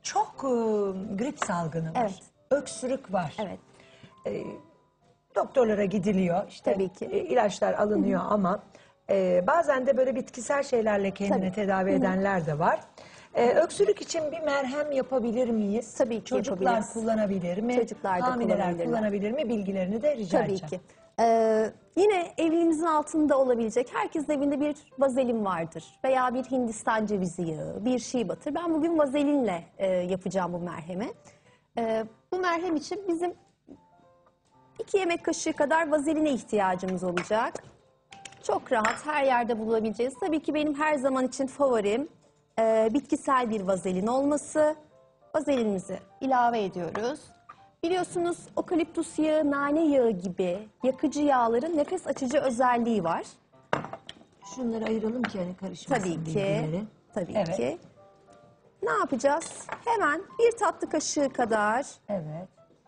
Çok grip salgını var. Evet. Öksürük var. Evet. Doktorlara gidiliyor. İşte Tabii ki. ilaçlar alınıyor ama bazen de böyle bitkisel şeylerle kendini Tabii. tedavi edenler de var. Öksürük için bir merhem yapabilir miyiz? Tabii ki Çocuklar yapabiliriz. kullanabilir mi? Çocuklar da Hamileler kullanabilirler. kullanabilir mi? Bilgilerini de rica Tabii edeceğim. ki. Yine evinizin altında olabilecek, herkesin evinde bir vazelin vardır. Veya bir Hindistan cevizi yağı, bir shea butter. Ben bugün vazelinle yapacağım bu merhemi. Bu merhem için bizim 2 yemek kaşığı kadar vazeline ihtiyacımız olacak. Çok rahat her yerde bulabileceğiz. Tabii ki benim her zaman için favorim bitkisel bir vazelin olması. Vazelinimizi ilave ediyoruz. Biliyorsunuz okaliptus yağı, nane yağı gibi yakıcı yağların nefes açıcı özelliği var. Şunları ayıralım ki hani karışmasın Tabii ki. bilgileri. Tabii Evet. ki. Ne yapacağız? Hemen 1 tatlı kaşığı kadar Evet.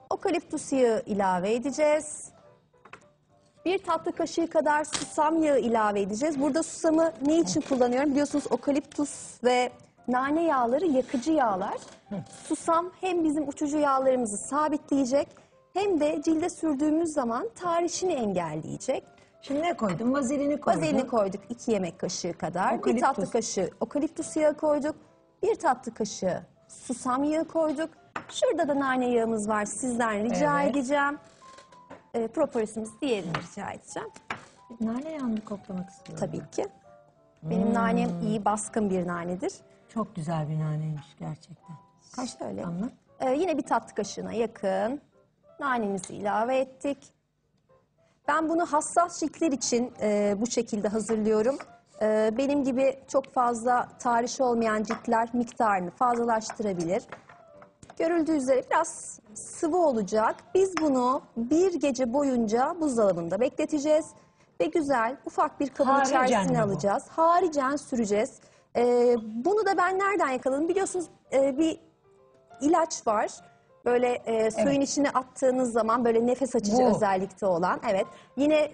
okaliptus yağı ilave edeceğiz. 1 tatlı kaşığı kadar susam yağı ilave edeceğiz. Burada susamı ne için kullanıyorum? Biliyorsunuz okaliptus ve nane yağları yakıcı yağlar. Susam hem bizim uçucu yağlarımızı sabitleyecek hem de cilde sürdüğümüz zaman tarişini engelleyecek. Şimdi ne koydum? Vazelini koydum. Vazelini koyduk 2 yemek kaşığı kadar. 1 Okaliptus. tatlı kaşığı okaliptus yağı koyduk. 1 tatlı kaşığı susam yağı koyduk. Şurada da nane yağımız var. Sizden rica Evet. edeceğim. Propolisimiz diğerini rica edeceğim. Nane yağını koklamak istiyorum. Tabii ki. Benim nanem iyi baskın bir nanedir. Çok güzel bir naneymiş gerçekten. Kaç Şöyle. damla? Yine 1 tatlı kaşığına yakın nanemizi ilave ettik. Ben bunu hassas ciltler için bu şekilde hazırlıyorum. Benim gibi çok fazla tarih olmayan ciltler miktarını fazlalaştırabilir. Görüldüğü üzere biraz sıvı olacak. Biz bunu 1 gece boyunca buzdolabında bekleteceğiz. Ve güzel ufak bir kabın Haricen içerisine mi bu? alacağız. Haricen süreceğiz. Bunu da ben nereden yakaladım? Biliyorsunuz bir ilaç var. Böyle suyun içine attığınız zaman böyle nefes açıcı Bu. özellikte olan. Evet. Yine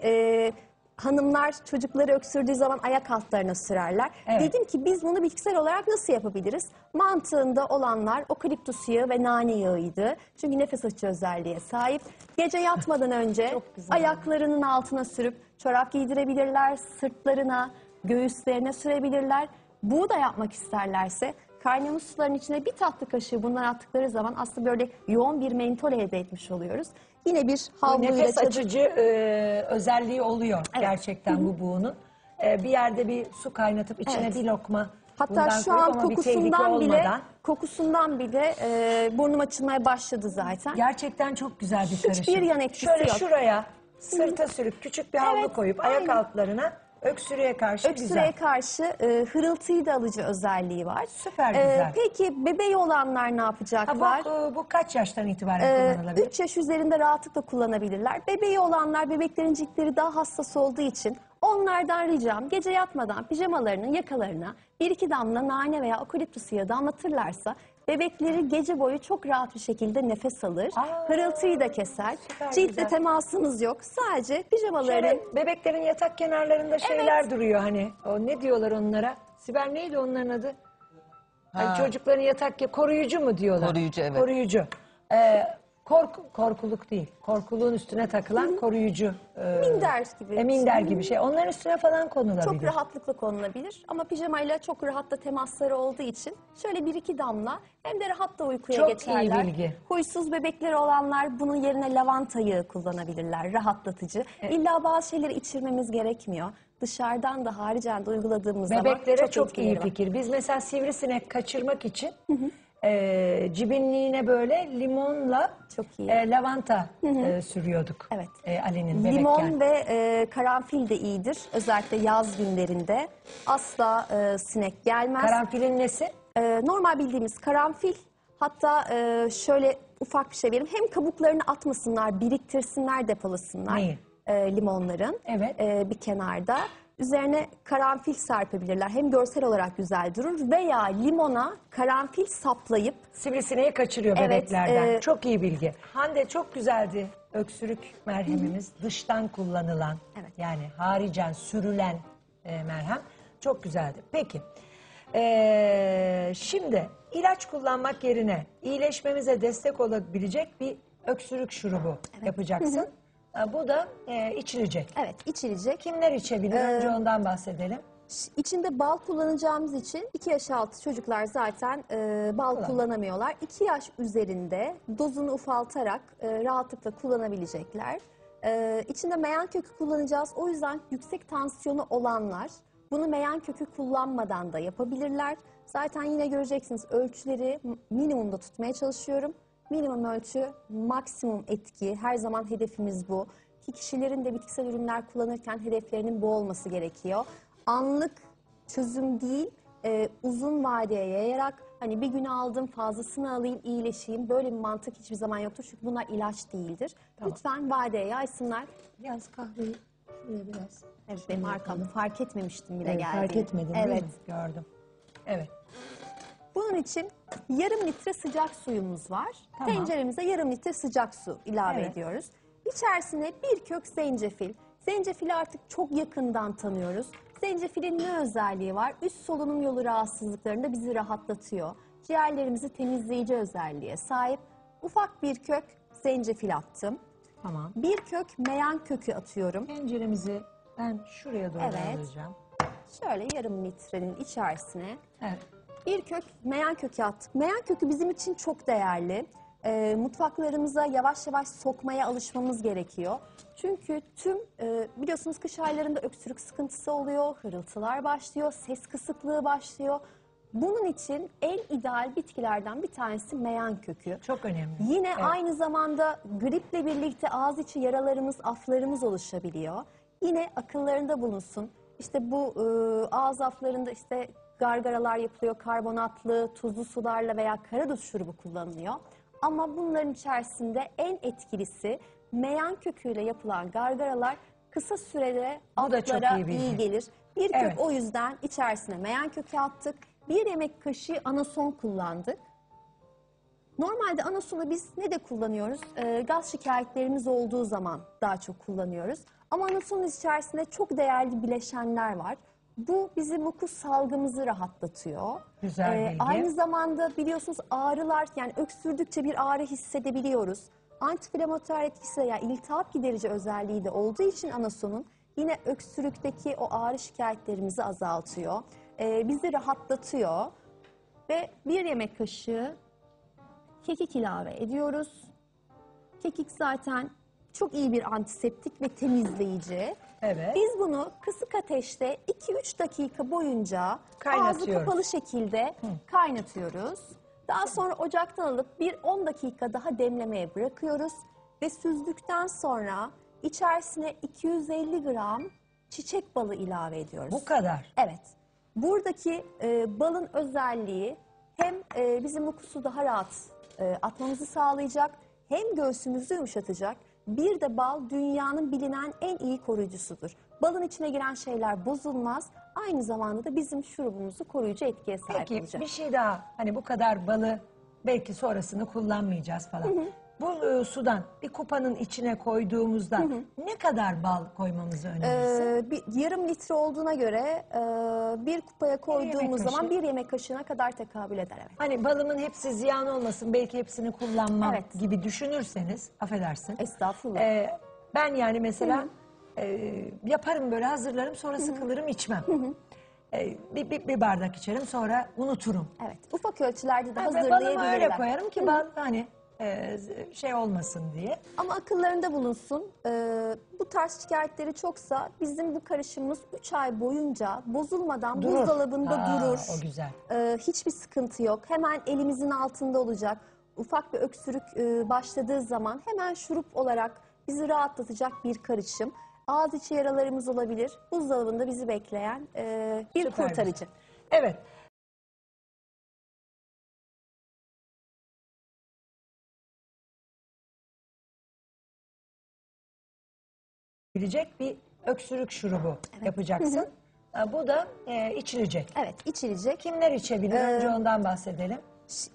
hanımlar çocukları öksürdüğü zaman ayak altlarına sürerler. Evet. Dedim ki biz bunu bitkisel olarak nasıl yapabiliriz? Mantığında olanlar okaliptus yağı ve nane yağıydı. Çünkü nefes açıcı özelliğe sahip. Gece yatmadan önce Çok güzel. ayaklarının altına sürüp çorap giydirebilirler, sırtlarına, göğüslerine sürebilirler. Bu da yapmak isterlerse kaynamış suların içine 1 tatlı kaşığı bundan attıkları zaman aslında böyle yoğun bir mentol elde etmiş oluyoruz. Yine bir Bu havluyla nefes açıcı özelliği oluyor gerçekten bu buğunun. Bir yerde bir su kaynatıp içine Evet. bir lokma Hatta bundan şu koyup an ama bir tehlike kokusundan bile burnum açılmaya başladı zaten. Gerçekten çok güzel bir karışım. Hiçbir yan etkisi Şöyle yok. şuraya sırta sürüp küçük bir havlu Evet, koyup ayak aynen. altlarına öksürüğe karşı Öksürüğe güzel. karşı hırıltıyı da alıcı özelliği var. Süper güzel. Peki bebeği olanlar ne yapacaklar? Bu kaç yaştan itibaren kullanılabilir? 3 yaş üzerinde rahatlıkla kullanabilirler. Bebeği olanlar, bebeklerin ciltleri daha hassas olduğu için onlardan ricam gece yatmadan pijamalarının yakalarına 1-2 damla nane veya okaliptus yağı damlatırlarsa bebekleri gece boyu çok rahat bir şekilde nefes alır. Hırıltıyı da keser. Süper Ciltle güzel. temasınız yok. Sadece pijamaların Şöyle bebeklerin yatak kenarlarında şeyler duruyor hani. O ne diyorlar onlara? Sibel neydi onların adı? Hani çocukların koruyucu mu diyorlar? Koruyucu, evet. Koruyucu. Korkuluk değil. Korkuluğun üstüne takılan koruyucu. minder gibi. Minder gibi şey. Onların üstüne falan konulabilir. Çok rahatlıkla konulabilir ama pijamayla çok rahat da temasları olduğu için şöyle 1-2 damla hem de rahat da uykuya Çok geçerler. iyi bilgi. Huysuz bebekleri olanlar bunun yerine lavanta yağı kullanabilirler, rahatlatıcı. İlla bazı şeyleri içirmemiz gerekmiyor. Dışarıdan da haricen de uyguladığımız zaman Bebeklere çok etkileri iyi var. fikir. Biz mesela sivrisinek kaçırmak için cibinliğine böyle limonla Çok iyi. lavanta sürüyorduk. Evet. Ali'nin bebekken. Limon ve karanfil de iyidir. Özellikle yaz günlerinde asla sinek gelmez. Karanfilin nesi? Normal bildiğimiz karanfil. Hatta şöyle ufak bir şey vereyim. Hem kabuklarını atmasınlar, biriktirsinler, depolasınlar. Neyi? Limonların Evet. bir kenarda. Üzerine karanfil serpebilirler. Hem görsel olarak güzel durur veya limona karanfil saplayıp Sivrisineği kaçırıyor Evet, bebeklerden. Çok iyi bilgi. Hande çok güzeldi öksürük merhemimiz. Dıştan kullanılan Evet. yani haricen sürülen merhem. Çok güzeldi. Peki Şimdi ilaç kullanmak yerine iyileşmemize destek olabilecek bir öksürük şurubu yapacaksın. Bu da içilecek. Evet, içilecek. Kimler içebilir? Önce ondan bahsedelim. İçinde bal kullanacağımız için 2 yaş altı çocuklar zaten bal kullanamıyorlar. 2 yaş üzerinde dozunu ufaltarak rahatlıkla kullanabilecekler. İçinde meyan kökü kullanacağız. O yüzden yüksek tansiyonu olanlar bunu meyan kökü kullanmadan da yapabilirler. Zaten yine göreceksiniz, ölçüleri minimumda tutmaya çalışıyorum. Minimum ölçü, maksimum etki. Her zaman hedefimiz bu. Ki kişilerin de bitkisel ürünler kullanırken hedeflerinin bu olması gerekiyor. Anlık çözüm değil, uzun vadeye yayarak hani bir gün aldım fazlasını alayım iyileşeyim, böyle bir mantık hiçbir zaman yoktur. Çünkü bunlar ilaç değildir. Tamam. Lütfen vadeye yaysınlar. Biraz kahveyi şuraya biraz. Evet, benim arkamda fark etmemiştim bile Evet, geldiğini. fark etmedin değil Evet. mi? Gördüm. Evet. Bunun için yarım litre sıcak suyumuz var. Tamam. Tenceremize yarım litre sıcak su ilave Evet. ediyoruz. İçerisine bir kök zencefil. Zencefili artık çok yakından tanıyoruz. Zencefilin ne özelliği var? Üst solunum yolu rahatsızlıklarında bizi rahatlatıyor. Ciğerlerimizi temizleyici özelliğe sahip. Ufak bir kök zencefil attım. Tamam. Bir kök meyan kökü atıyorum. Tenceremizi ben şuraya doğru Evet. alacağım. Şöyle yarım litrenin içerisine Evet. bir kök meyan kökü attık. Meyan kökü bizim için çok değerli. Mutfaklarımıza yavaş yavaş sokmaya alışmamız gerekiyor. Çünkü tüm biliyorsunuz kış aylarında öksürük sıkıntısı oluyor, hırıltılar başlıyor, ses kısıklığı başlıyor. Bunun için en ideal bitkilerden bir tanesi meyan kökü. Çok önemli. Yine Evet. aynı zamanda griple birlikte ağız içi yaralarımız, aflarımız oluşabiliyor. Yine akıllarında bulunsun. İşte bu ağız aflarında işte gargaralar yapılıyor. Karbonatlı, tuzlu sularla veya karadut şurubu kullanılıyor. Ama bunların içerisinde en etkilisi meyan köküyle yapılan gargaralar kısa sürede Bu da çok aflara iyi bilgi. iyi gelir. Bir kök Evet. o yüzden içerisine meyan kökü attık. Bir yemek kaşığı anason kullandık. Normalde anasonu biz ne de kullanıyoruz? Gaz şikayetlerimiz olduğu zaman daha çok kullanıyoruz. Ama anasonun içerisinde çok değerli bileşenler var. Bu bizim mukus salgımızı rahatlatıyor. Güzel bilgi. Aynı zamanda biliyorsunuz ağrılar, yani öksürdükçe bir ağrı hissedebiliyoruz. Antiinflamatuar etkisi veya iltihap giderici özelliği de olduğu için anasonun yine öksürükteki o ağrı şikayetlerimizi azaltıyor. Bizi rahatlatıyor. Ve bir yemek kaşığı kekik ilave ediyoruz. Kekik zaten çok iyi bir antiseptik ve temizleyici. Evet. Biz bunu kısık ateşte 2-3 dakika boyunca ağzı Kaynatıyoruz. kapalı şekilde kaynatıyoruz. Daha sonra ocaktan alıp bir 10 dakika daha demlemeye bırakıyoruz. Ve süzdükten sonra içerisine 250 gram çiçek balı ilave ediyoruz. Bu kadar. Evet. Buradaki balın özelliği hem bizim mukusu daha rahat atmamızı sağlayacak, hem göğsümüzü yumuşatacak. Bir de bal dünyanın bilinen en iyi koruyucusudur. Balın içine giren şeyler bozulmaz. Aynı zamanda da bizim şurubumuzu koruyucu etkiye sahip Peki olacak. bir şey daha. Hani bu kadar balı belki sonrasını kullanmayacağız falan. Bu sudan bir kupanın içine koyduğumuzda ne kadar bal koymamızı önerirsin? Bir yarım litre olduğuna göre bir kupaya koyduğumuz yemek zaman kaşığı. bir yemek kaşığına kadar tekabül eder. Evet. Hani balımın hepsi ziyan olmasın, belki hepsini kullanmam Evet. gibi düşünürseniz, affedersin. Estağfurullah. Ben yani mesela yaparım böyle, hazırlarım, sonra sıkılırım, içmem. Bir bardak içerim, sonra unuturum. Evet. Ufak ölçülerde de Ben balımı hazırlayabilirler. öyle koyarım ki bal hani şey olmasın diye. Ama akıllarında bulunsun. Bu tarz şikayetleri çoksa bizim bu karışımımız 3 ay boyunca bozulmadan Durur. buzdolabında durur. O güzel. Hiçbir sıkıntı yok. Hemen elimizin altında olacak. Ufak bir öksürük başladığı zaman hemen şurup olarak bizi rahatlatacak bir karışım. Ağız içi yaralarımız olabilir. Buzdolabında bizi bekleyen bir Süper kurtarıcı. güzel. Evet. Bilecek bir öksürük şurubu yapacaksın. Bu da içilecek. Evet, içilecek. Kimler içebilir? Önce ondan bahsedelim.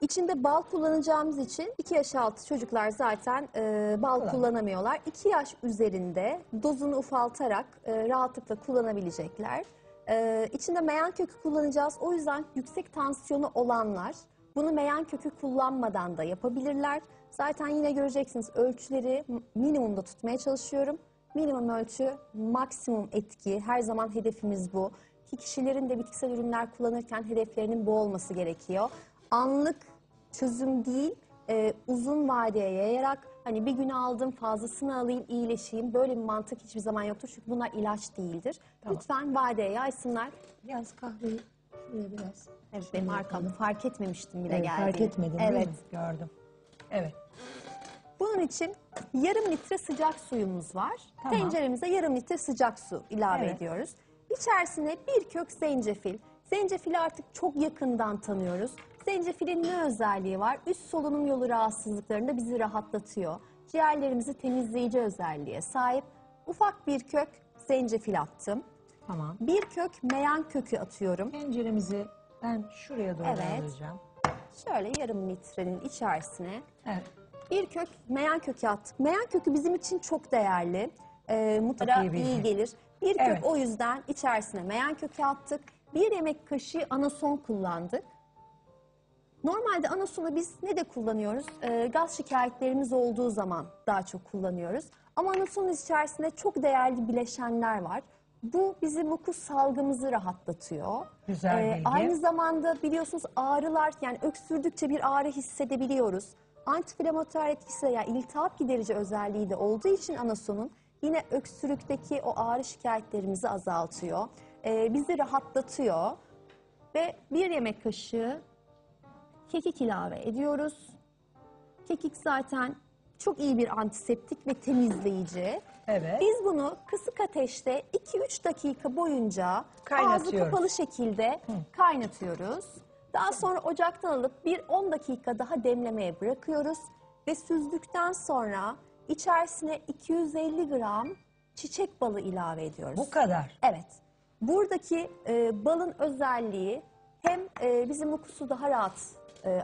İçinde bal kullanacağımız için 2 yaş altı çocuklar zaten bal kullanamıyorlar. 2 yaş üzerinde dozunu ufaltarak rahatlıkla kullanabilecekler. İçinde meyan kökü kullanacağız. O yüzden yüksek tansiyonu olanlar bunu meyan kökü kullanmadan da yapabilirler. Zaten yine göreceksiniz ölçüleri minimumda tutmaya çalışıyorum. Minimum ölçü, maksimum etki. Her zaman hedefimiz bu. Ki kişilerin de bitkisel ürünler kullanırken hedeflerinin bu olması gerekiyor. Anlık çözüm değil, uzun vadeye yayarak hani bir gün aldım fazlasını alayım iyileşeyim. Böyle bir mantık hiçbir zaman yoktur. Çünkü bunlar ilaç değildir. Tamam. Lütfen vadeye yaysınlar. Biraz kahveyi şuraya biraz. Evet, benim arkamda fark etmemiştim bile Evet, geldiğini. fark etmedin Evet. değil mi? Gördüm. Evet. Bunun için yarım litre sıcak suyumuz var. Tamam. Tenceremize yarım litre sıcak su ilave Evet. ediyoruz. İçerisine bir kök zencefil. Zencefili artık çok yakından tanıyoruz. Zencefilin ne özelliği var? Üst solunum yolu rahatsızlıklarında bizi rahatlatıyor. Ciğerlerimizi temizleyici özelliğe sahip. Ufak bir kök zencefil attım. Tamam. Bir kök meyan kökü atıyorum. Tenceremizi ben şuraya doğru Evet. alacağım. Şöyle yarım litrenin içerisine Evet. bir kök meyan kökü attık. Meyan kökü bizim için çok değerli. Mutlaka iyi bilgi. iyi gelir. Bir kök Evet. o yüzden içerisine meyan kökü attık. Bir yemek kaşığı anason kullandık. Normalde anasonu biz ne de kullanıyoruz? Gaz şikayetlerimiz olduğu zaman daha çok kullanıyoruz. Ama anasonun içerisinde çok değerli bileşenler var. Bu bizim mukus salgımızı rahatlatıyor. Güzel bilgi. Aynı zamanda biliyorsunuz ağrılar yani öksürdükçe bir ağrı hissedebiliyoruz. Antiinflamatuar etkisi yani iltihap giderici özelliği de olduğu için anasonun yine öksürükteki o ağrı şikayetlerimizi azaltıyor. Bizi rahatlatıyor ve bir yemek kaşığı kekik ilave ediyoruz. Kekik zaten çok iyi bir antiseptik ve temizleyici. Evet. Biz bunu kısık ateşte 2-3 dakika boyunca ağzı Kaynatıyoruz. kapalı şekilde kaynatıyoruz. Daha sonra ocaktan alıp bir 10 dakika daha demlemeye bırakıyoruz. Ve süzdükten sonra içerisine 250 gram çiçek balı ilave ediyoruz. Bu kadar. Evet. Buradaki balın özelliği hem bizim mukusu daha rahat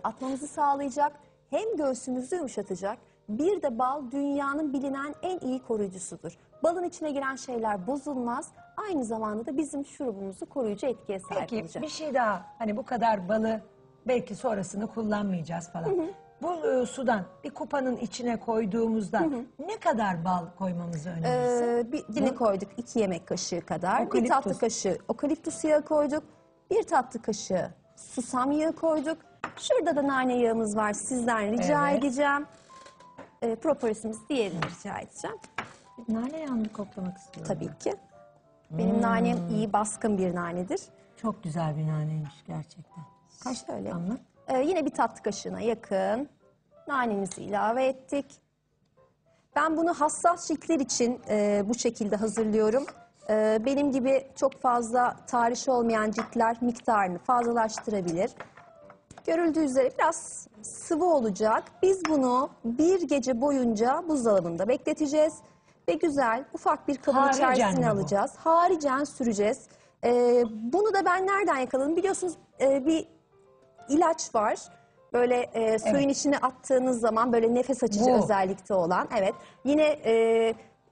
atmamızı sağlayacak, hem göğsümüzü yumuşatacak. Bir de bal dünyanın bilinen en iyi koruyucusudur. Balın içine giren şeyler bozulmaz. Aynı zamanda da bizim şurubumuzu koruyucu etkiye sahip Peki olacak. bir şey daha. Hani bu kadar balı belki sonrasını kullanmayacağız falan. Bu sudan bir kupanın içine koyduğumuzda ne kadar bal koymamızı önerirsin? Yine koyduk 2 yemek kaşığı kadar. Bir Okaliptus. tatlı kaşığı okaliptus yağı koyduk. Bir tatlı kaşığı susam yağı koyduk. Şurada da nane yağımız var. Sizden rica Evet. edeceğim. Propolisimiz diğerini rica edeceğim. Nane yağını koklamak istiyorum. Tabii ki. Benim nanem iyi baskın bir nanedir. Çok güzel bir naneymiş gerçekten. Kaç Şöyle. damla? Yine bir tatlı kaşığına yakın nanemizi ilave ettik. Ben bunu hassas ciltler için bu şekilde hazırlıyorum. Benim gibi çok fazla tarih olmayan ciltler miktarını fazlalaştırabilir. Görüldüğü üzere biraz sıvı olacak. Biz bunu bir gece boyunca buzdolabında bekleteceğiz. Ve güzel ufak bir kabın Haricen içerisine mi bu? alacağız. Haricen süreceğiz. Bunu da ben nereden yakaladım? Biliyorsunuz bir ilaç var. Böyle suyun içine attığınız zaman böyle nefes açıcı Bu. özellikte olan. Evet. Yine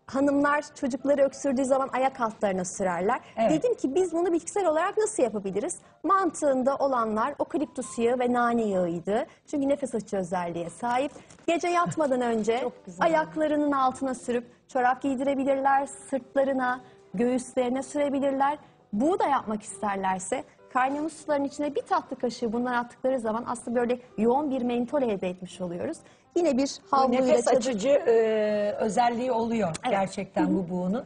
hanımlar çocukları öksürdüğü zaman ayak altlarına sürerler. Evet. Dedim ki biz bunu bitkisel olarak nasıl yapabiliriz? Mantığında olanlar okaliptus yağı ve nane yağıydı. Çünkü nefes açıcı özelliğe sahip. Gece yatmadan önce Çok güzel. ayaklarının altına sürüp çorap giydirebilirler, sırtlarına, göğüslerine sürebilirler. Bu da yapmak isterlerse kaynamış suların içine bir tatlı kaşığı bunlar attıkları zaman aslında böyle yoğun bir mentol elde etmiş oluyoruz. Yine bir havluyla Nefes açıcı özelliği oluyor gerçekten bu buğunun.